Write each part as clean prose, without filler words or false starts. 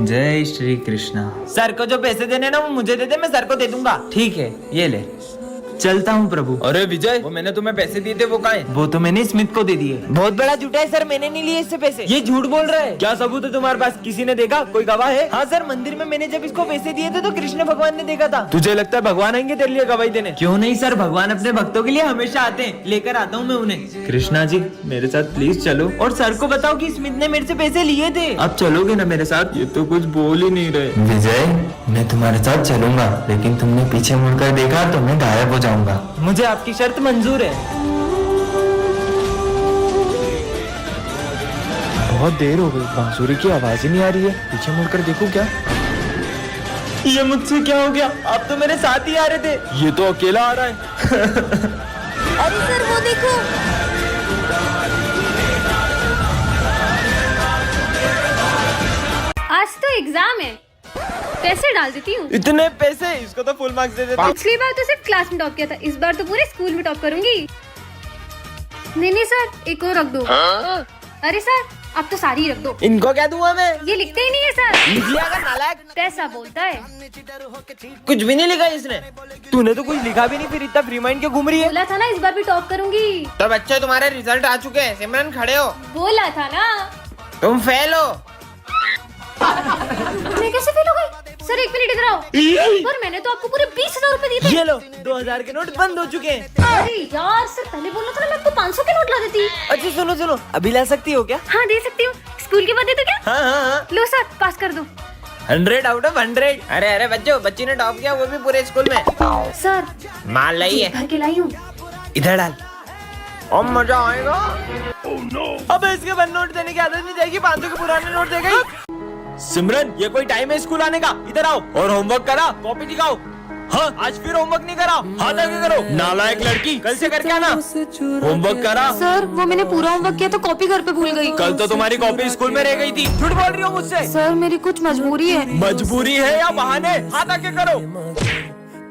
जय श्री कृष्णा। सर को जो पैसे देने ना वो मुझे दे दे, मैं सर को दे दूंगा। ठीक है, ये ले। चलता हूँ प्रभु। अरे विजय, वो मैंने तुम्हें पैसे दिए थे वो कहाँ है? वो तो मैंने स्मिथ को दे दिए। बहुत बड़ा झूठा है सर, मैंने नहीं लिए इससे पैसे। ये झूठ बोल रहा है। क्या सबूत है तुम्हारे पास? किसी ने देखा? कोई गवाह है? हाँ सर, मंदिर में मैंने जब इसको पैसे दिए थे तो कृष्ण भगवान ने देखा था। तुझे लगता है भगवान आएंगे तेरे लिए गवाही देने? क्यों नहीं सर, भगवान अपने भक्तों के लिए हमेशा आते हैं। लेकर आता हूँ मैं उन्हें। कृष्णा जी मेरे साथ प्लीज चलो और सर को बताओ कि स्मिथ ने मेरे से पैसे लिए थे। आप चलोगे ना मेरे साथ? ये तो कुछ बोल ही नहीं रहे। विजय, मैं तुम्हारे साथ चलूंगा, लेकिन तुमने पीछे मुड़कर देखा तो मैं गायब हो जाऊंगा। मुझे आपकी शर्त मंजूर है। बहुत देर हो गई, बांसुरी की आवाज ही नहीं आ रही है। पीछे मुड़कर देखूं क्या? ये मुझसे क्या हो गया? आप तो मेरे साथ ही आ रहे थे। ये तो अकेला आ रहा है। अरे सर वो देखो। आज तो एग्जाम है, पैसे डाल देती हूँ। इतने पैसे? इसको तो फुल मार्क्स दे देता। पिछली बार तो सिर्फ क्लास में टॉप किया था, इस बार तो पूरे स्कूल में टॉप करूंगी। नहीं सर, एक और रख दो। अरे सर अब तो सारी रख दो। इनको क्या दूंगा मैं? ये लिखते ही नहीं है सर। लिख लिया कर नालायक। पैसा बोलता है। कुछ भी नहीं लिखा इसने। तूने तो कुछ लिखा भी नहीं, फिर इतना फ्री माइंड क्यों घूम रही है? बोला था ना इस बार भी टॉप करूंगी। तो बच्चे तुम्हारे रिजल्ट आ चुके हैं। सिमरन खड़े हो। बोला था ना। तुम फेल हो। मैं कैसे फेल हो गई? सर एक मिनट इधर आओ। पर मैंने तो आपको पूरे 20,000 रुपए दिए थे। ये लो, 2000 के नोट बंद हो चुके हैं। अरे यार सर पहले बोलना था ना, मैं आपको 500 के नोट ला देती। अच्छा सुनो, अभी ला सकती हो क्या? हाँ दे सकती हूँ, स्कूल के बाद दे दो क्या? हाँ। लो सर पास कर दो। 100 आउट ऑफ 100। अरे बच्ची ने टॉप किया, वो भी पूरे स्कूल में। सर माल लाई है, भर के लाई हूँ। इधर डाल। और मजा आएगा। अब इसके बाद नोट देने की आदत नहीं जाएगी, 500 के पुराने नोट देगा। सिमरन ये कोई टाइम है स्कूल आने का? इधर आओ और होमवर्क करा, कॉपी दिखाओ। हाँ आज फिर होमवर्क नहीं करा, हाथ आगे करो। नालायक लड़की, कल से करके आना। होमवर्क करा। सर वो मैंने पूरा होमवर्क किया तो कॉपी घर पे भूल गई। कल तो तुम्हारी कॉपी स्कूल में रह गई थी। झूठ बोल रही हो मुझसे। सर मेरी कुछ मजबूरी है। मजबूरी है या बहाने? हाथ आगे करो।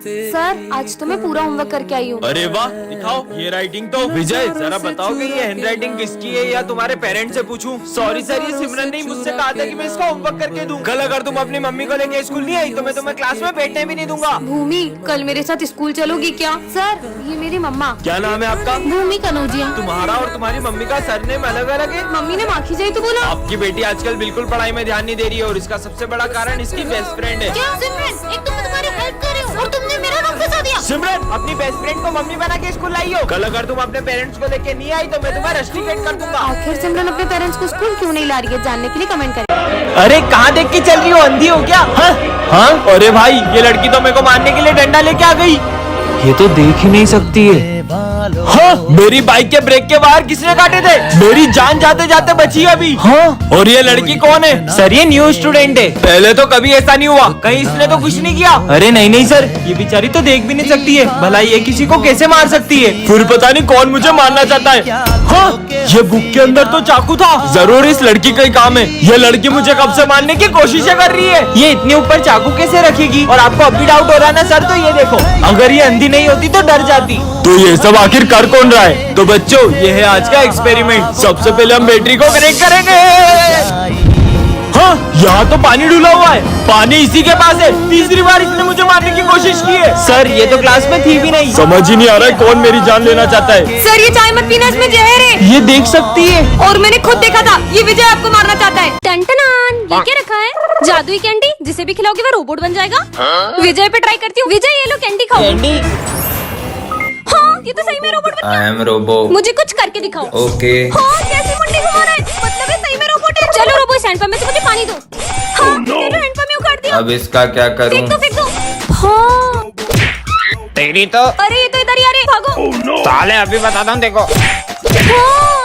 सर आज तो मैं पूरा होमवर्क करके आई हूँ। अरे वाह, दिखाओ ये राइटिंग तो। विजय जरा बताओ कि ये हैंड राइटिंग किसकी है या तुम्हारे पेरेंट्स से पूछूं? सॉरी सर, ये सिमरन ने मुझसे कहा था कि मैं इसका होमवर्क करके दूं। कल अगर तुम अपनी मम्मी को लेके स्कूल नहीं आई तो मैं तुम्हें क्लास में बैठने भी नहीं दूंगा। भूमि कल मेरे साथ स्कूल चलोगी क्या? सर ये मेरी मम्मा। क्या नाम है आपका? भूमि कनौजिया। तुम्हारा और तुम्हारी मम्मी का सरनेम अलग अलग है? मम्मी ने माखी जाई तो बोला। आपकी बेटी आजकल बिल्कुल पढ़ाई में ध्यान नहीं दे रही है और इसका सबसे बड़ा कारण इसकी बेस्ट फ्रेंड है। क्या सिमरन, एक तो मैं तुम्हारी हेल्प कर रही हूँ और तुमने मेरा नाम फंसा दिया। सिमरन अपनी बेस्ट फ्रेंड को मम्मी बना के स्कूल लाई हो। कल अगर तुम अपने पेरेंट्स को लेके नहीं आई तो मैं तुम्हें रस्टिकेट कर दूंगा। आखिर सिमरन अपने पेरेंट्स को स्कूल क्यों नहीं ला रही है, जानने के लिए कमेंट करें। अरे कहाँ देख के चल रही हो, अंधी हो क्या? हाँ? अरे भाई ये लड़की तो मेरे को मारने के लिए डंडा लेके आ गई। ये तो देख ही नहीं सकती है। हाँ, मेरी बाइक के ब्रेक के बाहर किसने काटे थे? मेरी जान जाते जाते बची अभी। हाँ, और ये लड़की कौन है? सर ये न्यू स्टूडेंट है। पहले तो कभी ऐसा नहीं हुआ, कहीं इसने तो कुछ नहीं किया। अरे नहीं सर, ये बेचारी तो देख भी नहीं सकती है, भला ये किसी को कैसे मार सकती है? फिर पता नहीं कौन मुझे मारना चाहता है। हाँ, ये बुक के अंदर तो चाकू था, जरूर इस लड़की का ही काम है। ये लड़की मुझे कब से मारने की कोशिशें कर रही है। ये इतने ऊपर चाकू कैसे रखेगी? और आपको अब भी डाउट हो रहा है ना सर? तो ये देखो, अगर ये अंधी नहीं होती तो डर जाती। तो ये सब आखिर कर कौन रहा है? तो बच्चों ये है आज का एक्सपेरिमेंट। सबसे पहले हम बैटरी को कनेक्ट करेंगे। हाँ, यहाँ तो पानी डूला हुआ है, पानी इसी के पास है। तीसरी बार इसने मुझे मारने की कोशिश की है। सर ये तो क्लास में थी भी नहीं। समझ ही नहीं आ रहा है कौन मेरी जान लेना चाहता है। सर ये चाय मत पीना, इसमें जहर है। ये देख सकती है और मैंने खुद देखा था, ये विजय आपको मारना चाहता है। टंटनान, ये क्या रखा है? जादुई कैंडी, जिसे भी खिलाओगे वो रोबोट बन जाएगा। विजय पे ट्राई करती हूँ। विजय ये लो कैंडी खाओ। कैंडी? हाँ ये तो सही में रोबोट बन गया। I am robo. मुझे कुछ करके दिखाओ। ओके। हाँ कैसी मुंडी घुमा रहा है, मतलब ये सही में रोबोट है। चलो रोबो इस हैंडपंप में से मुझे पानी दो। हाँ चलो हैंडपंप में उखाड़ दिया। अब इसका क्या करूं? फेंक दो। हाँ तेरी तो। अरे ये तो इधर ही आ रहे, भागो। साले अभी बताता हूँ देखो। हाँ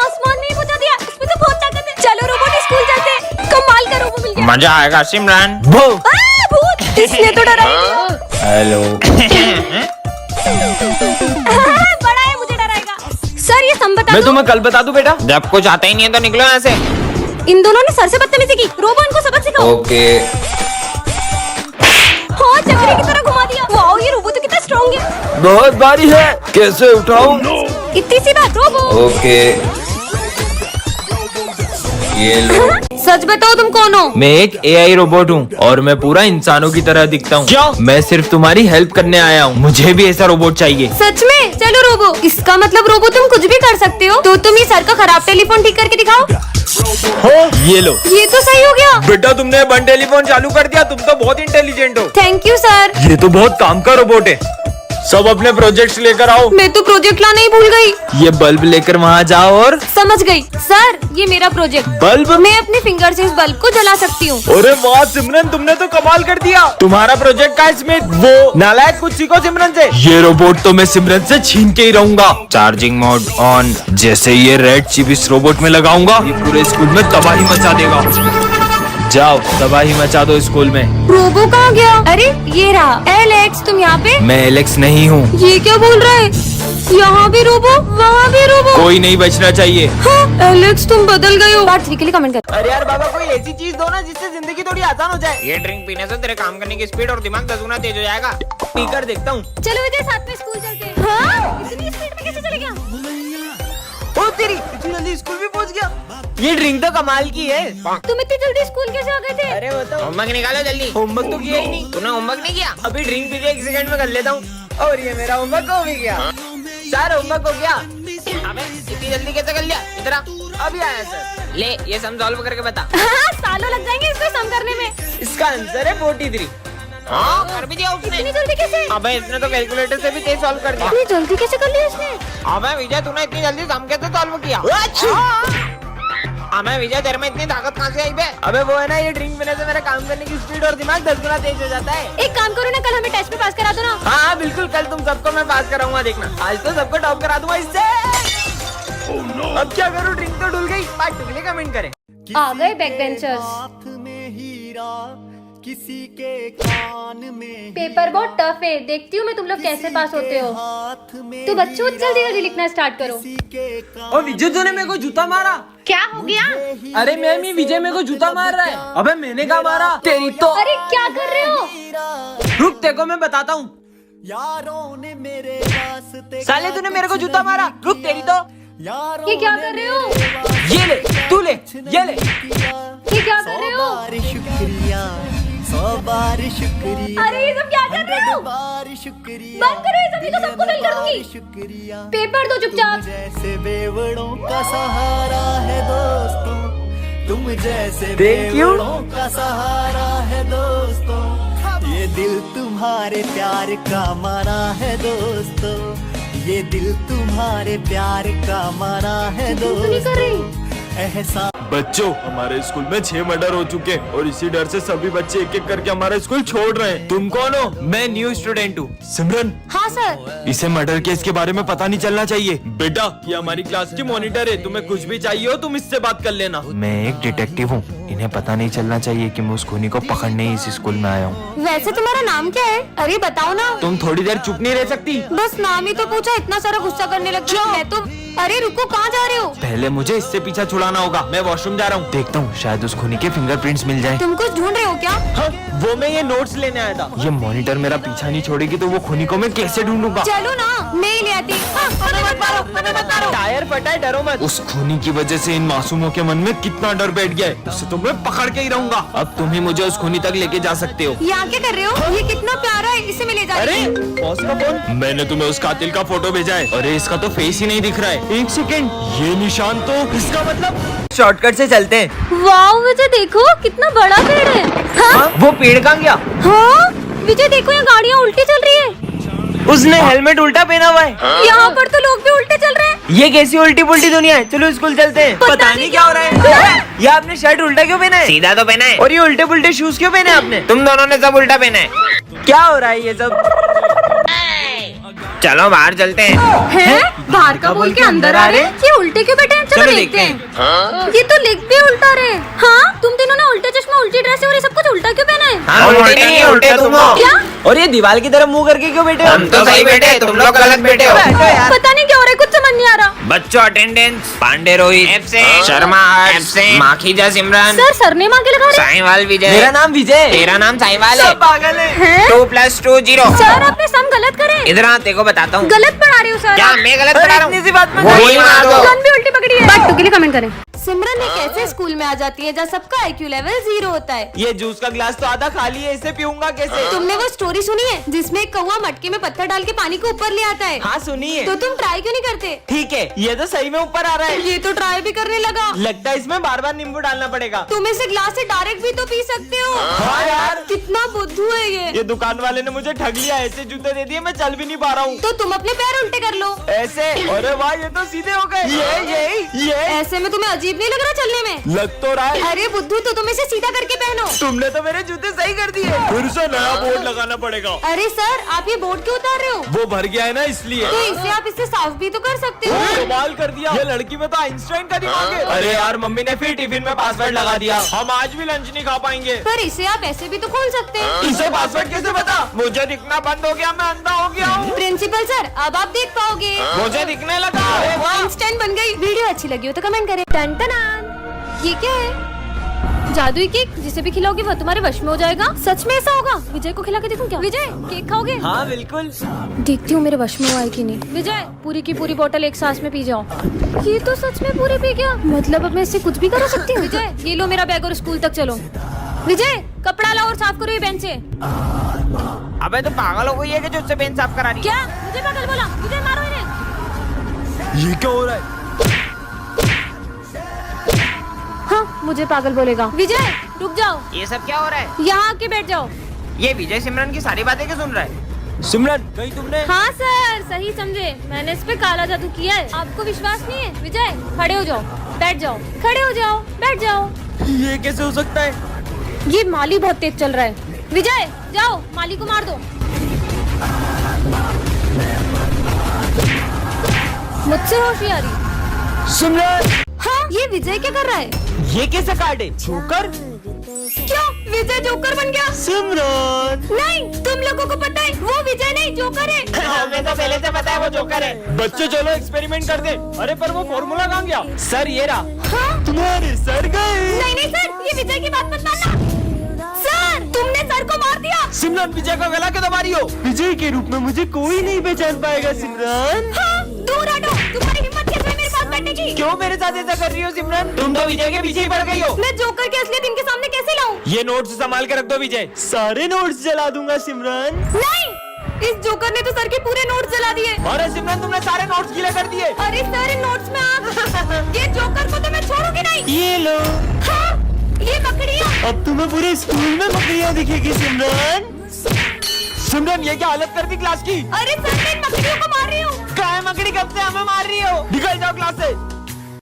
आसमान में ही बुझा दिया, इसमें तो बहुत ताकत है। चलो रोबोट स्कूल चलते हैं, कमाल का रोबो मिल गया। मजा आएगा सिमरन। भूत, इसने तो डरा ही दिया। हेलो। बड़ा है, मुझे डराएगा। सर ये सम बता मैं दो। तुम्हें कल बता दूं बेटा। जब कुछ आता ही नहीं है तो निकलो यहाँ से। इन दोनों ने सर से बदतमीजी की, रोबो इनको सबक सिखाओ। ओके। हाँ चक्री की तरह घुमा दिया। वाओ ये रोबो तो कितना स्ट्रॉन्ग है। बहुत भारी है, कैसे उठाऊं? इतनी सी बात रोबो। ओके। ये लो। सर सच बताओ तुम कौन हो? मैं एक AI रोबोट हूँ और मैं पूरा इंसानों की तरह दिखता हूँ। क्यों? मैं सिर्फ तुम्हारी हेल्प करने आया हूँ, मुझे भी ऐसा रोबोट चाहिए। सच में? चलो रोबो। इसका मतलब रोबो तुम कुछ भी कर सकते हो। तो तुम ये सर का खराब टेलीफोन ठीक करके दिखाओ। हो, ये लो। ये तो सही हो गया। बेटा तुमने बन टेलीफोन चालू कर दिया, तुम तो बहुत इंटेलिजेंट हो। Thank you sir. ये तो बहुत काम का रोबोट है। सब अपने प्रोजेक्ट्स लेकर आओ। मैं तो प्रोजेक्ट लाना ही भूल गई। ये बल्ब लेकर वहाँ जाओ और समझ गई सर, ये मेरा प्रोजेक्ट। बल्ब? मैं अपने फिंगर से इस बल्ब को जला सकती हूँ। अरे वाह सिमरन, तुमने तो कमाल कर दिया। तुम्हारा प्रोजेक्ट का इसमें वो नालायक, कुछ सीखो सिमरन से। ये रोबोट तो मैं सिमरन से छीन के ही रहूंगा। Charging mode on. जैसे ये रेड चिप इस रोबोट में लगाऊंगा, ये पूरे स्कूल में तबाही मचा देगा। जाओ तबाही मचा दो स्कूल में। रोबो कहाँ गया? अरे ये रहा। एलेक्स तुम यहाँ पे? मैं एलेक्स नहीं हूँ। ये क्या बोल रहा है? यहाँ भी रोबो, वहाँ भी रोबो। कोई नहीं बचना चाहिए। हाँ, एलेक्स तुम बदल गए हो। पार्ट 3 के लिए कमेंट कर। अरे यार बाबा, कोई ऐसी चीज दो ना जिससे जिंदगी थोड़ी आसान हो जाए। ये ड्रिंक पीने से तेरे काम करने की स्पीड और दिमाग 10 गुना तेज हो जाएगा। पीकर देखता हूँ। चलो विजय साथ में स्कूल चलते हैं। हाँ? इतनी स्पीड में कैसे चले गया? ओ तेरी, इतनी जल्दी स्कूल भी पहुँच गया। ये ड्रिंक तो कमाल की है। तुम इतनी जल्दी स्कूल कैसे आ गए थे? अरे वो तो होमवर्क निकालो जल्दी। होमवर्क तो किया ही नहीं। तूने होमवर्क नहीं किया? अभी ड्रिंक पी के 1 सेकंड में कर लेता हूँ। और ये मेरा होमवर्क हो भी गया। सर होमवर्क हो गया। अबे इतनी जल्दी कैसे कर लिया? इधर आ। अभी आया सर। ले ये सम सॉल्व करके बता। हाँ, सालों लग जाएंगे इसको सम करने में। इसका आंसर है 43। हाँ कर भी दिया उसने। इतनी जल्दी कैसे? अबे इसने तो कैलकुलेटर से भी तेज सॉल्व कर दिया। इतनी जल्दी कैसे कर लिया इसने? अबे विजय तूने इतनी जल्दी सम कैसे सॉल्व किया? अबे विजय तेरे में इतनी ताकत कहाँ से आई बे? अबे वो है ना, ये ड्रिंक पीने से मेरा काम करने की स्पीड और दिमाग 10 गुना तेज हो जाता है। एक काम करो ना, कल हमें टेस्ट में पास करा दो ना। हाँ हाँ बिल्कुल, कल तुम सबको मैं पास कराऊंगा, देखना। आज तो सबको टॉप करा दूंगा इससे। अब क्या करूँ, ड्रिंक तो डुल गई। पार्ट 2 के लिए कमेंट करें। आ गए बैक बेंचर्स। हाथ में हीरा किसी के कान में पेपर बहुत टफ है, देखती हूँ मैं तुम लोग कैसे पास होते हो। हाथ में तो बच्चों जल्दी जल्दी लिखना स्टार्ट करो। के कान ओ विजय, तूने मेरे को जूता मारा। क्या हो गया? अरे मैम, ये विजय मेरे को जूता मार रहा है। अबे मैंने कहा मारा, तेरी तो। अरे क्या कर रहे हो? रुक, तेरे को मैं बताता हूँ। यारों ने मेरे रास्ते साले तूने मेरे को जूता मारा। रुक, तेरी तो। यारों ये क्या कर रहे हो? ये ले, तू ले, ये ले। ये क्या कर रहे हो? बार शुक्रिया 100 बार शुक्रिया अरे ये सब क्या कर रहे हो? बार शुक्रिया बंद करो ये सब, नहीं तो सबको फेल कर दूंगी। शुक्रिया पेपर दो चुपचाप। जैसे बेवड़ों का सहारा है दोस्तों, तुम जैसे Thank you. बेवड़ों का सहारा है दोस्तों, ये दिल तुम्हारे प्यार का मारा है दोस्तों, ये दिल तुम्हारे प्यार का मारा है तुम तो नहीं कर रही। दोस्तों, एहसास। बच्चों, हमारे स्कूल में 6 मर्डर हो चुके हैं और इसी डर से सभी बच्चे एक एक करके हमारा स्कूल छोड़ रहे हैं। तुम कौन हो? मैं न्यू स्टूडेंट हूँ। सिमरन, हाँ सर। इसे मर्डर केस के बारे में पता नहीं चलना चाहिए। बेटा, ये हमारी क्लास की मॉनिटर है, तुम्हें कुछ भी चाहिए हो तुम इससे बात कर लेना। मैं एक डिटेक्टिव हूँ, इन्हें पता नहीं चलना चाहिए कि मैं उस खूनी को पकड़ने ही इस स्कूल में आया हूँ। वैसे तुम्हारा नाम क्या है? अरे बताओ ना। तुम थोड़ी देर चुप नहीं रह सकती? बस नाम ही तो पूछा, इतना सारा गुस्सा करने लग गई। मैं तो। अरे रुको, कहाँ जा रहे हो? पहले मुझे इससे पीछा छुड़ाना होगा, मैं वॉशरूम जा रहा हूँ। देखता हूँ, शायद उस खूनी के फिंगरप्रिंट्स मिल जाएं। तुम कुछ ढूंढ रहे हो क्या? हाँ, वो मैं ये नोट्स लेने आया था। ये मॉनिटर मेरा पीछा नहीं छोड़ेगी तो वो खूनी को मैं कैसे ढूंढूंगा? चलो ना, मैं ही ले आती। हाँ, हमें मत मारो। टायर फटा है, डरो मत। उस खूनी की वजह से इन मासूमों के मन में कितना डर बैठ गया है, उससे तो मैं पकड़ के ही रहूंगा। अब तुम ही मुझे उस खूनी तक लेके जा सकते हो। यहाँ क्या कर रहे हो? ये कितना प्यारा है, इसे मैं ले जा रही हूँ। बॉस का फोन। मैंने तुम्हें उस कातिल का फोटो भेजा है। अरे इसका तो फेस ही नहीं दिख रहा है। एक सेकंड, ये निशान तो इसका मतलब शॉर्टकट से चलते हैं। वाओ विजय, देखो कितना बड़ा पेड़ है। हाँ? वो पेड़ कहाँ गया? हाँ? विजय देखो, यहाँ गाड़ियाँ उल्टी चल रही है। उसने हेलमेट उल्टा पहना हुआ है। यहाँ पर तो लोग भी उल्टे चल रहे हैं। ये कैसी उल्टी पुल्टी दुनिया है। चलो स्कूल चलते हैं। पता नहीं क्या हो रहा है। ये आपने शर्ट उल्टा क्यों पहना है? सीधा तो पहना है। और ये उल्टे पुल्टे शूज क्यों पहने आपने? तुम दोनों ने सब उल्टा पहना है। क्या हो रहा है ये सब? चलो बाहर चलते हैं। हैं? बाहर का बोल के अंदर आ रहे हैं? ये उल्टे क्यों बैठे हैं? चलो देखते हैं। ये तो लिख भी उल्टा रहे। हाँ, तुम तीनों ने उल्टे चश्मा, उल्टी ड्रेस और ये सब कुछ उल्टा क्यों पहना है? हम उल्टे नहीं, उल्टे तुम हो। क्या? और ये दीवार की तरफ मुंह करके क्यों बैठे हो? हम तो सही बैठे, तुम लोग गलत बैठे हो। बैठो यार। पता नहीं क्या हो रहा है, कुछ समझ नहीं आ रहा। बच्चों attendance. Pandey Rohit absent, Sharma absent, Makhija Simran, sir surname आगे लगा रहे हैं। साईवाल विजय। मेरा नाम विजय है। तेरा नाम साईवाल है। सब पागल है। हैं? 2 + 2 0। सर आपने सम गलत करे। इधर आ, तेरे को बताता हूँ। गलत पढ़ा रहे हो सर। क्या मैं गलत अरे पढ़ा रहा इतनी हूँ? सी बात में गोली मार दो। गन भी उल्टी पकड़ी है। पार्ट 2 के लिए कमेंट करें। सिमरन एक ऐसे स्कूल में आ जाती है जहाँ सबका IQ लेवल 0 होता है। ये जूस का गिलास तो आधा खाली है, इसे पीऊंगा कैसे? तुमने वो स्टोरी सुनी है जिसमें एक कौवा मटके में पत्थर डाल के पानी को ऊपर ले आता है? हाँ सुनिए। तो तुम ट्राई क्यों नहीं करते? ठीक है, ये तो सही में ऊपर आ रहा है। ये तो ट्राई भी करने लगा। लगता है इसमें बार बार नींबू डालना पड़ेगा। तुम इसे ग्लास से डायरेक्ट भी तो पी सकते हो। हाँ यार, कितना बुद्धू है ये दुकान वाले ने मुझे ठग लिया, ऐसे जूते दे दिए मैं चल भी नहीं पा रहा हूँ। तो तुम अपने पैर उल्टे कर लो। ऐसे? अरे वाह, ये तो सीधे हो गए। ये ऐसे में तुम्हें अजीब नहीं लग रहा चलने में? लग तो रहा है। अरे बुद्धू, तो तुम इसे सीधा करके पहनो। तुमने तो मेरे जूते सही कर दिए। फिर से नया बोर्ड लगाना पड़ेगा। अरे सर, आप ये बोर्ड क्यों उतार रहे हो? वो भर गया है ना इसलिए। तो इसे आप इससे साफ भी तो कर सकते हो। कमाल कर दिया, ये लड़की में तो आइंस्टाइन का दिमाग है। अरे यार, मम्मी ने फिर टिफिन में पासवर्ड लगा दिया, हम आज भी लंच नहीं खा पाएंगे। पर इसे आप ऐसे भी तो खोल सकते हैं। इसे पासवर्ड कैसे पता? मुझे दिखना बंद हो गया, मैं अंधा हो गया हूँ। प्रिंसिपल सर, अब आप देख पाओगे। मुझे दिखने लगा। आइंस्टाइन बन गई। वीडियो अच्छी लगी हो तो कमेंट करें। टन टनान। ये क्या है? जादुई केक, जिसे भी खिलाओगे वो तुम्हारे वश में हो जाएगा। सच में ऐसा होगा? विजय को खिला के देखूं क्या? विजय, केक खाओगे? हाँ बिल्कुल। देखती हूँ मेरे वश में हुआ है कि नहीं। विजय, पूरी की पूरी बोतल एक सांस में पी जाओ। ये तो सच में पूरी पी गया। मतलब अब मैं इससे कुछ भी करा सकती हूँ। विजय, ये लो मेरा बैग और स्कूल तक चलो। विजय, कपड़ा लाओ और साफ करो ये बेंच से। अबे तो पागल हो गई है कि जो उससे बेंच साफ करा रही है? क्या? मुझे पागल बोला? विजय, मारो इन्हें। ये क्या हो रहा है? हाँ, मुझे पागल बोलेगा। विजय, रुक जाओ। ये सब क्या हो रहा है? यहाँ आके बैठ जाओ। ये विजय सिमरन की सारी बातें क्यों सुन रहा है? सिमरन, कहीं तुमने? हाँ सर, सही समझे। मैंने इस पे काला जादू किया है। आपको विश्वास नहीं है? विजय, खड़े हो जाओ, बैठ जाओ, खड़े हो जाओ, बैठ जाओ। ये कैसे हो सकता है? ये माली बहुत तेज चल रहा है। विजय, जाओ, माली को मार दो। मुझसे होशियारी। सिमरन, हाँ, ये विजय क्या कर रहा है? ये कैसा कार्ड है? जोकर? क्यों? विजय जोकर बन गया? सिमरन, नहीं, तुम लोगों को पता है वो विजय नहीं जोकर है। हमें तो पहले से पता है वो जोकर है। बच्चे चलो एक्सपेरिमेंट कर दे। अरे पर वो फॉर्मूला कहाँ गया? सर ये रहा। हाँ? तुम्हारे सर गए। नहीं नहीं सर, ये विजय की बात मत मानना। सर, तुमने सर को मार दिया। सिमरन, विजय का गला क्यों दबा रही हो? विजय के रूप में मुझे कोई नहीं पहचान पाएगा। सिमरन, हाँ, दूर हटो। तुम्हारी हिम्मत कैसे है मेरे पास बैठने की? क्यों मेरे साथ ऐसा कर रही हो सिमरन? तुम तो विजय के पीछे ही पड़ गई हो। मैं जोकर के असलियत इनके सामने कैसे लाऊं? ये नोट्स संभाल के रख दो विजय। सारे नोट्स जला दूंगा सिमरन। नहीं, इस जोकर ने तो सर के पूरे नोट्स जला दिए। अरे सिमरन, तुमने सारे नोट्स गीले कर दिए। अरे सर, इन नोट्स में आप ये जोकर को तो मैं छोड़ूंगी नहीं। ये लो। हाँ, ये बकरियाँ। अब तुम्हें पूरे स्कूल में बकरियाँ दिखेगी सिमरन। सिमरन, ये क्या हालत कर दी क्लास की? अरे सर, मैं इन बकरियों को मार रही हूँ। काय मकड़ी, कब से हमें मार रही हो? निकल जाओ क्लास से।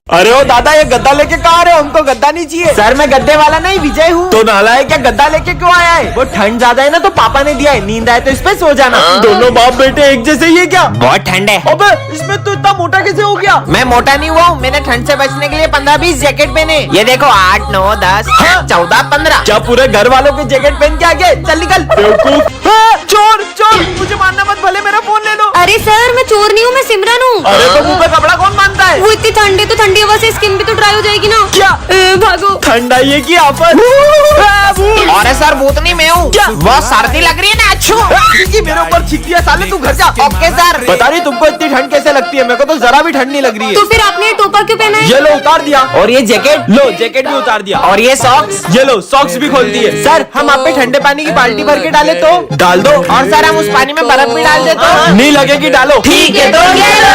अरे ओ दादा, ये गद्दा लेके कहाँ आ रहे हो? हमको गद्दा नहीं चाहिए। सर, मैं गद्दे वाला नहीं, विजय हूँ। तो नालायक, क्या गद्दा लेके क्यों आया है? वो ठंड ज्यादा है ना तो पापा ने दिया है, नींद आए तो इस पे सो जाना। दोनों बाप बेटे एक जैसे ही है क्या? बहुत ठंड है। अबे, इसमें तो इतना मोटा कैसे हो गया? मैं मोटा नहीं हुआ हूँ, मैंने ठंड से बचने के लिए 15-20 जैकेट पहने। ये देखो, 8, 9, 10, 14, 15। क्या पूरे घर वालों के जैकेट पहन के आ गए? चल निकल। बेवकूफ। हाँ, चोर चोर, मुझे मारना मत, भले मेरा फोन ले लो। अरे सर, मैं चोर नहीं हूँ, मैं सिमरन हूँ। अरे तो मुंह पे कपड़ा कौन बांधता है? वो इतनी ठंड है तो ठंडी हवा से स्किन भी तो ड्राई हो जाएगी ना। क्या? भागो। ठंड आई है की आफत? और सर, भूत नहीं मैं हूँ। बहुत सर्दी लग रही है ना। अच्छो, मेरे ऊपर छिक दिया साले, तू घर जा। Okay sir. बता रही तुमको इतनी ठंड कैसे लगती है? मेरे को तो जरा भी ठंड नहीं लग रही है। तो फिर आपने ये टोपा क्यों पहना है? ये लो, उतार दिया। और ये जैकेट? लो, जैकेट भी उतार दिया। और ये सॉक्स? ये लो, सॉक्स भी खोल दिए। सर, हम आप पे ठंडे पानी की बाल्टी भर के डाले तो? डाल दो। और सर, हम उस पानी में बर्फ भी डाल देते हो? नहीं लगेगी, डालो। ठीक है, तो ये लो।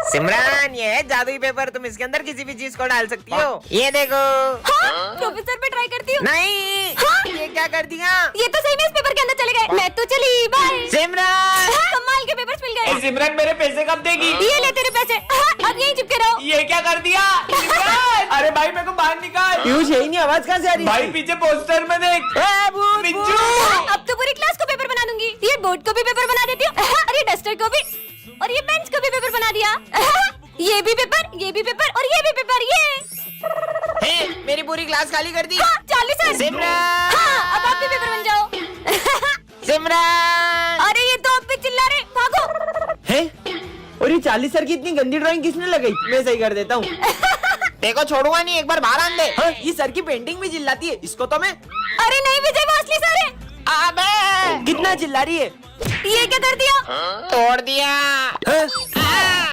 सिमरन, ये है जादुई पेपर, तुम इसके अंदर किसी भी चीज को डाल सकती हो। ये देखो। हाँ, प्रोफेसर पे ट्राई करती हूँ। नहीं। हाँ? ये क्या कर दिया? ये तो सही में इस पेपर के अंदर चले गए। मैं तो चली, बाय। सिमरन, कमाल के पेपर्स मिल गए। सिमरन, मेरे पैसे कब देगी? ये ले तेरे पैसे। हाँ, अब यहीं चिपके रहो। ये क्या कर दिया? अरे भाई, मेरे को बाहर निकाल। पीयूष, यही नहीं, आवाज कहाँ से आ रही? भाई पीछे पोस्टर में देख। मिंजू। अब तो पूरी क्लास को पेपर बना दूंगी। ये बोर्ड को भी पेपर बना देती हूँ, और ये डस्टर को भी, और ये बेंच को भी पेपर बना दिया। ये भी पेपर, ये भी पेपर, और ये भी पेपर। ये मेरी पूरी क्लास खाली कर दी। हाँ, 40 है। सिमरन। हाँ, अब आप भी पेपर बन जाओ। सिमरन, अरे ये तो अब भी चिल्ला रहे, भागो। है? और ये 40 सर की इतनी गंदी ड्राइंग किसने लगाई? मैं सही कर देता हूँ। देखो, छोड़ूंगा नहीं, एक बार बाहर आन दे। हाँ, ये सर की पेंटिंग भी चिल्लाती है, इसको तो मैं। अरे नहीं विजय, वो असली सर है। अबे, कितना चिल्ला रही है? ये क्या कर दिया? तोड़ दिया। हाँ?